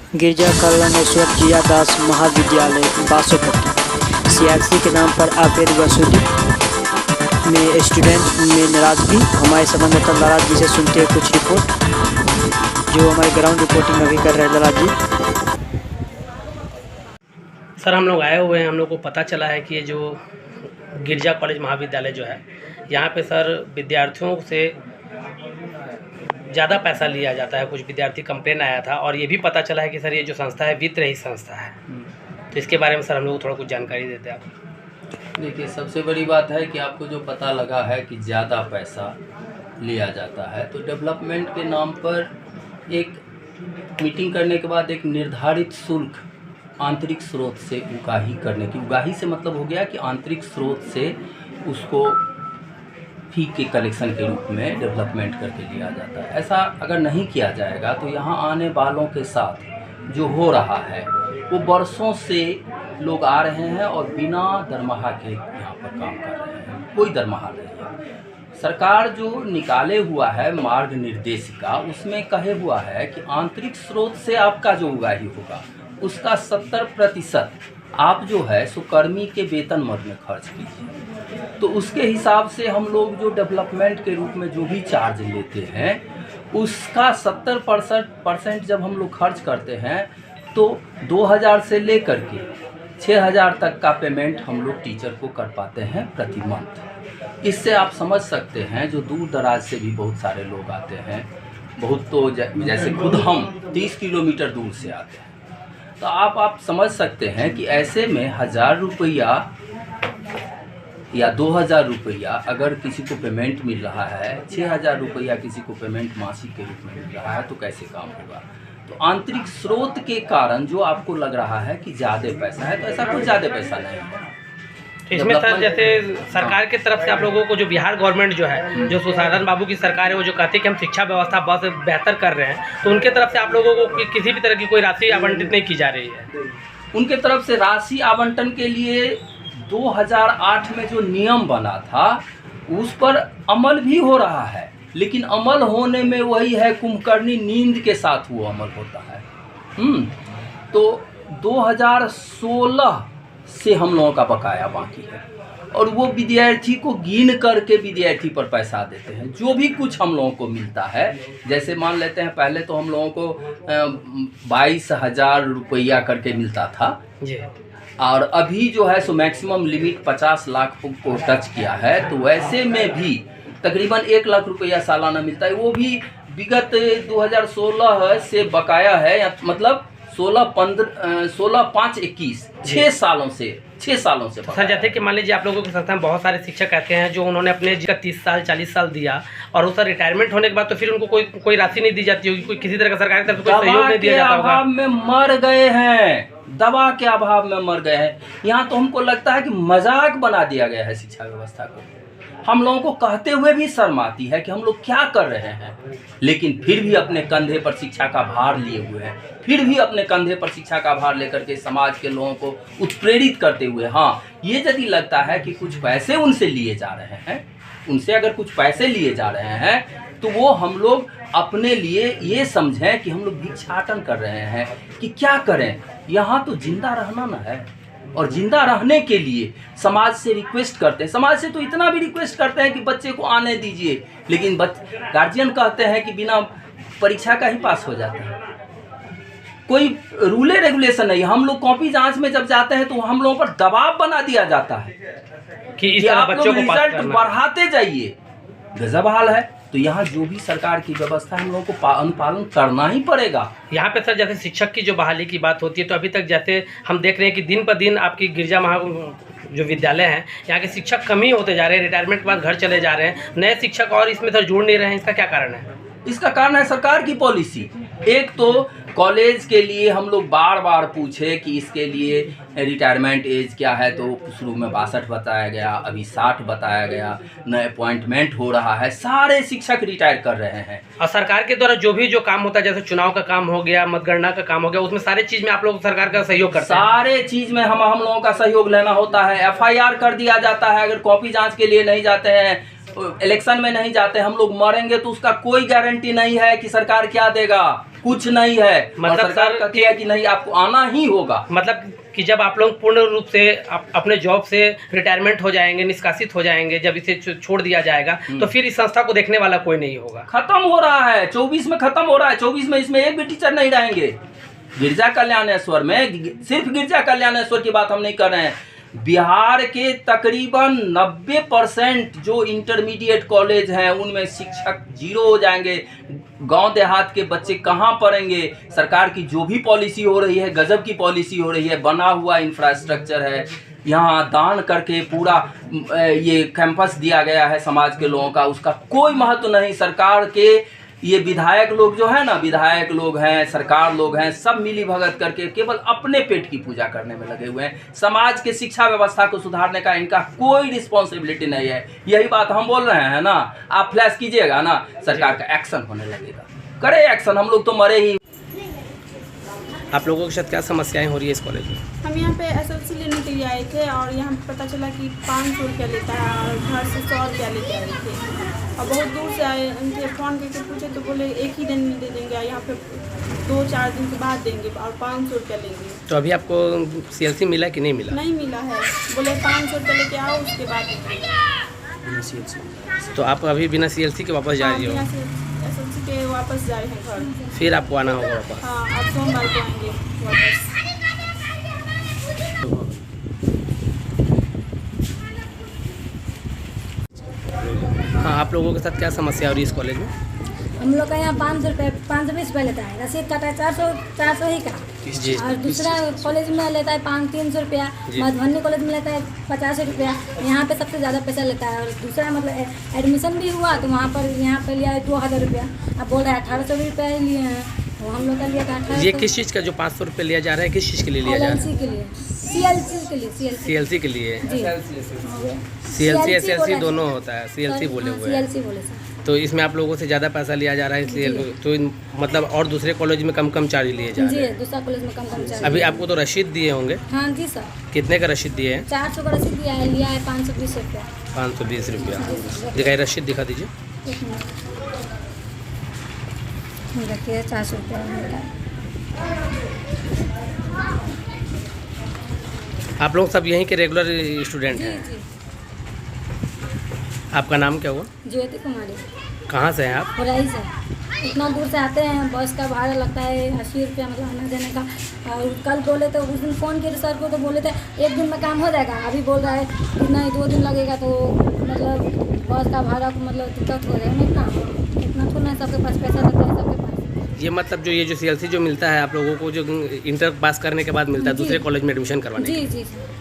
गिरजा कल्याणेश्वर जिया दास महाविद्यालय बासोपट्टी सीआरसी के नाम पर अवैध वसूली में स्टूडेंट में नाराजगी। हमारे संबंधदाता लाला जी से सुनते हैं कुछ रिपोर्ट जो हमारे ग्राउंड रिपोर्टिंग अभी कर रहे हैं। लाला जी सर, हम लोग आए हुए हैं, हम लोग को पता चला है कि ये जो गिरजा कॉलेज महाविद्यालय जो है यहाँ पे सर विद्यार्थियों से ज़्यादा पैसा लिया जाता है। कुछ विद्यार्थी कंप्लेन आया था और ये भी पता चला है कि सर ये जो संस्था है वित्त रहित संस्था है। तो इसके बारे में सर हम लोग को थोड़ा कुछ जानकारी देते हैं आप। देखिए, सबसे बड़ी बात है कि आपको जो पता लगा है कि ज़्यादा पैसा लिया जाता है, तो डेवलपमेंट के नाम पर एक मीटिंग करने के बाद एक निर्धारित शुल्क आंतरिक स्रोत से उगाही करने की, उगाही से मतलब हो गया कि आंतरिक स्रोत से उसको फी के कलेक्शन के रूप में डेवलपमेंट करके लिया जाता है। ऐसा अगर नहीं किया जाएगा तो यहाँ आने वालों के साथ जो हो रहा है वो वर्षों से लोग आ रहे हैं और बिना दरमाहा के यहाँ पर काम कर रहे हैं, कोई दरमाहा नहीं है। सरकार जो निकाले हुआ है मार्ग निर्देशिका, उसमें कहे हुआ है कि आंतरिक स्रोत से आपका जो उगाही होगा उसका 70% आप जो है सो कर्मी के वेतन मद में खर्च कीजिए। तो उसके हिसाब से हम लोग जो डेवलपमेंट के रूप में जो भी चार्ज लेते हैं उसका 70% जब हम लोग खर्च करते हैं तो 2000 से लेकर के 6000 तक का पेमेंट हम लोग टीचर को कर पाते हैं प्रति मंथ। इससे आप समझ सकते हैं जो दूर दराज से भी बहुत सारे लोग आते हैं, बहुत तो जैसे खुद हम 30 किलोमीटर दूर से आते हैं, तो आप समझ सकते हैं कि ऐसे में 1000 रुपया या 2000 रुपया अगर किसी को पेमेंट मिल रहा है, 6000 रुपया किसी को पेमेंट मासिक के रूप में मिल रहा है, तो कैसे काम होगा। तो आंतरिक स्रोत के कारण जो आपको लग रहा है कि ज़्यादा पैसा है, तो ऐसा कोई ज़्यादा पैसा नहीं है। तो इसमें सर जैसे सरकार की तरफ से आप लोगों को जो बिहार गवर्नमेंट जो है, जो सुशासन बाबू की सरकार है, वो जो कहती है कि हम शिक्षा व्यवस्था बहुत बेहतर कर रहे हैं, तो उनके तरफ से आप लोगों को किसी भी तरह की कोई राशि आवंटित नहीं की जा रही है। उनके तरफ से राशि आवंटन के लिए 2008 में जो नियम बना था उस पर अमल भी हो रहा है, लेकिन अमल होने में वही है कुंभकर्णी नींद के साथ वो अमल होता है। तो 2016 से हम लोगों का बकाया बाकी है और वो विद्यार्थी को गिन करके विद्यार्थी पर पैसा देते हैं। जो भी कुछ हम लोगों को मिलता है, जैसे मान लेते हैं पहले तो हम लोगों को 22,000 रुपया करके मिलता था जी, और अभी जो है सो मैक्सिमम लिमिट 50 लाख को टच किया है। तो वैसे में भी तकरीबन 1 लाख रुपया सालाना मिलता है। वो भी विगत 2016 से बकाया है, या मतलब 16/5/21 6 सालों से सर जैसे कि मान लीजिए आप लोगों की संस्था में बहुत सारे शिक्षक कहते हैं जो उन्होंने अपने जिसका 30 साल 40 साल दिया और उसका रिटायरमेंट होने के बाद तो फिर उनको कोई राशि नहीं दी जाती होगी, कोई किसी तरह का सरकार की तरफ से कोई सहयोग नहीं दिया जाता होगा। दवा के अभाव में मर गए हैं, दवा के अभाव में मर गए हैं। यहाँ तो हमको लगता है कि मजाक बना दिया गया है शिक्षा व्यवस्था को। हम लोगों को कहते हुए भी शर्म आती है कि हम लोग क्या कर रहे हैं, लेकिन फिर भी अपने कंधे पर शिक्षा का भार लिए हुए हैं, फिर भी अपने कंधे पर शिक्षा का भार लेकर के समाज के लोगों को उत्प्रेरित करते हुए। हाँ, ये यदि लगता है कि कुछ पैसे उनसे लिए जा रहे हैं, उनसे अगर कुछ पैसे लिए जा रहे हैं तो वो हम लोग अपने लिए ये समझें कि हम लोग भिक्षाटन कर रहे हैं कि क्या करें। यहाँ तो जिंदा रहना ना है, और जिंदा रहने के लिए समाज से रिक्वेस्ट करते हैं। समाज से तो इतना भी रिक्वेस्ट करते हैं कि बच्चे को आने दीजिए, लेकिन गार्जियन कहते हैं कि बिना परीक्षा का ही पास हो जाता है। कोई रूले रेगुलेशन नहीं। हम लोग कॉपी जांच में जब जाते हैं तो हम लोगों पर दबाव बना दिया जाता है कि आप लोग रिजल्ट बढ़ाते जाइए। गजब हाल है। तो यहाँ जो भी सरकार की व्यवस्था है हम लोगों को अनुपालन करना ही पड़ेगा। यहाँ पे सर जैसे शिक्षक की जो बहाली की बात होती है, तो अभी तक जैसे हम देख रहे हैं कि दिन पर दिन आपकी गिरजा जो विद्यालय हैं यहाँ के शिक्षक कम ही होते जा रहे हैं, रिटायरमेंट के बाद घर चले जा रहे हैं, नए शिक्षक और इसमें सर जुड़ नहीं रहे हैं। इसका क्या कारण है? इसका कारण है सरकार की पॉलिसी। एक तो कॉलेज के लिए हम लोग बार बार पूछे कि इसके लिए रिटायरमेंट एज क्या है, तो शुरू में 62 बताया गया, अभी 60 बताया गया, नए अपॉइंटमेंट हो रहा है, सारे शिक्षक रिटायर कर रहे हैं। और सरकार के द्वारा जो काम होता है, जैसे चुनाव का काम हो गया, मतगणना का काम हो गया, उसमें सारे चीज़ में आप लोग सरकार का सहयोग करते हैं? सारे चीज़ में हम लोगों का सहयोग लेना होता है। FIR कर दिया जाता है अगर कॉपी जाँच के लिए नहीं जाते हैं, इलेक्शन में नहीं जाते, हम लोग मरेंगे तो उसका कोई गारंटी नहीं है कि सरकार क्या देगा। कुछ नहीं है। मतलब और सरकार सर कहती है कि नहीं आपको आना ही होगा। मतलब कि जब आप लोग पूर्ण रूप से अपने जॉब से रिटायरमेंट हो जाएंगे, निष्कासित हो जाएंगे, जब इसे छोड़ दिया जाएगा तो फिर इस संस्था को देखने वाला कोई नहीं होगा। खत्म हो रहा है, 24 में खत्म हो रहा है। 24 में इसमें एक भी टीचर नहीं रहेंगे। गिरजा कल्याणेश्वर में, सिर्फ गिरजा कल्याणेश्वर की बात हम नहीं कर रहे हैं, बिहार के तकरीबन 90% जो इंटरमीडिएट कॉलेज हैं उनमें शिक्षक जीरो हो जाएंगे। गांव देहात के बच्चे कहां पढ़ेंगे? सरकार की जो भी पॉलिसी हो रही है गजब की पॉलिसी हो रही है। बना हुआ इंफ्रास्ट्रक्चर है, यहाँ दान करके पूरा ये कैंपस दिया गया है समाज के लोगों का, उसका कोई महत्व नहीं। सरकार के ये विधायक लोग जो है ना, विधायक लोग हैं, सरकार लोग हैं, सब मिली भगत करके केवल अपने पेट की पूजा करने में लगे हुए हैं। समाज के शिक्षा व्यवस्था को सुधारने का इनका कोई रिस्पॉन्सिबिलिटी नहीं है। यही बात हम बोल रहे हैं ना, आप फ्लैश कीजिएगा ना, सरकार का एक्शन होने लगेगा। करे एक्शन, हम लोग तो मरे ही। आप लोगों के साथ क्या समस्याएं हो रही है इस कॉलेज में? हम यहाँ पे एसएलसी लेने के लिए आए थे और यहाँ पे पता चला कि 500 रुपया लेता है और घर से 100 रुपया लेके आए थे और बहुत दूर से आए। उनके फ़ोन करके पूछे तो बोले एक ही दिन में दे देंगे, यहाँ पे 2-4 दिन के बाद देंगे और 500 रुपया लेंगे। तो अभी आपको सीएलसी मिला कि नहीं मिला? नहीं मिला है, बोले 500 रुपया लेके आओ उसके बाद देंगे। तो आप अभी बिना सीएलसी के वापस जा रही हो? एसएलसी के वापस जा रहे हैं घर। फिर आपको आना होगा वापस? हाँ, अब सोमवार को आएंगे वापस। हाँ, आप लोगों के साथ क्या समस्या हो रही है इस कॉलेज में? हम लोग का यहाँ 500 रुपये 520 रुपये लेता है, रसीद काटा है 400 ही का। जी। और दूसरा कॉलेज में लेता है 300 रुपया, मधुबनी कॉलेज में लेता है 50 रुपया। यहाँ पे सबसे ज़्यादा पैसा लेता है। और दूसरा मतलब एडमिशन भी हुआ तो वहाँ पर यहाँ पे लिया है 2000 रुपया। अब बोल रहा है 1800 रुपया लिए हैं, तो हम लोग का लिया था 1800। ये किस चीज़ का जो 500 रुपये लिया जा रहा है, किस चीज़ के लिए लिया जा रहा है? LLC के लिए, CLC के लिए, सीएलसी के लिए। जी, सीएलसी एसएलसी दोनों होता है, सीएलसी बोले हुए हैं। CLC बोले सर। तो इसमें आप लोगों से ज़्यादा पैसा लिया जा रहा है इसलिए, तो मतलब और दूसरे कॉलेज में कम चार्ज लिए जा रहे जी, हैं। दूसरा कॉलेज में कम चार्ज। अभी आपको तो रसीद दिए होंगे? हाँ जी सर। कितने का रसीद दिए हैं? 400 का रसीद दिया है, लिया है 520 रुपया। 520 रुपया। दिखाइए, रसीद दिखा दीजिए। एक मिनट देखिए, 400 रुपया मिला। आप लोग सब यहीं के रेगुलर स्टूडेंट जी हैं? जी। आपका नाम क्या हुआ? ज्योति कुमारी। कहाँ से हैं आप? खुराई से। इतना दूर से आते हैं, बस का भाड़ा लगता है 80 रुपया, मतलब आने जाने का। और कल बोले तो उस दिन फ़ोन किए सर को तो बोले थे 1 दिन में काम हो जाएगा। अभी बोल रहा है कि नहीं 2 दिन लगेगा, तो मतलब बस का भाड़ा को मतलब दिक्कत हो जाएगा। इतना थोड़ा सबके पास पैसा रहता है, सबके पास। ये मतलब जो सीएलसी जो मिलता है आप लोगों को, जो इंटर पास करने के बाद मिलता है जी। दूसरे कॉलेज में एडमिशन करवाने के जी लिए। जी सर।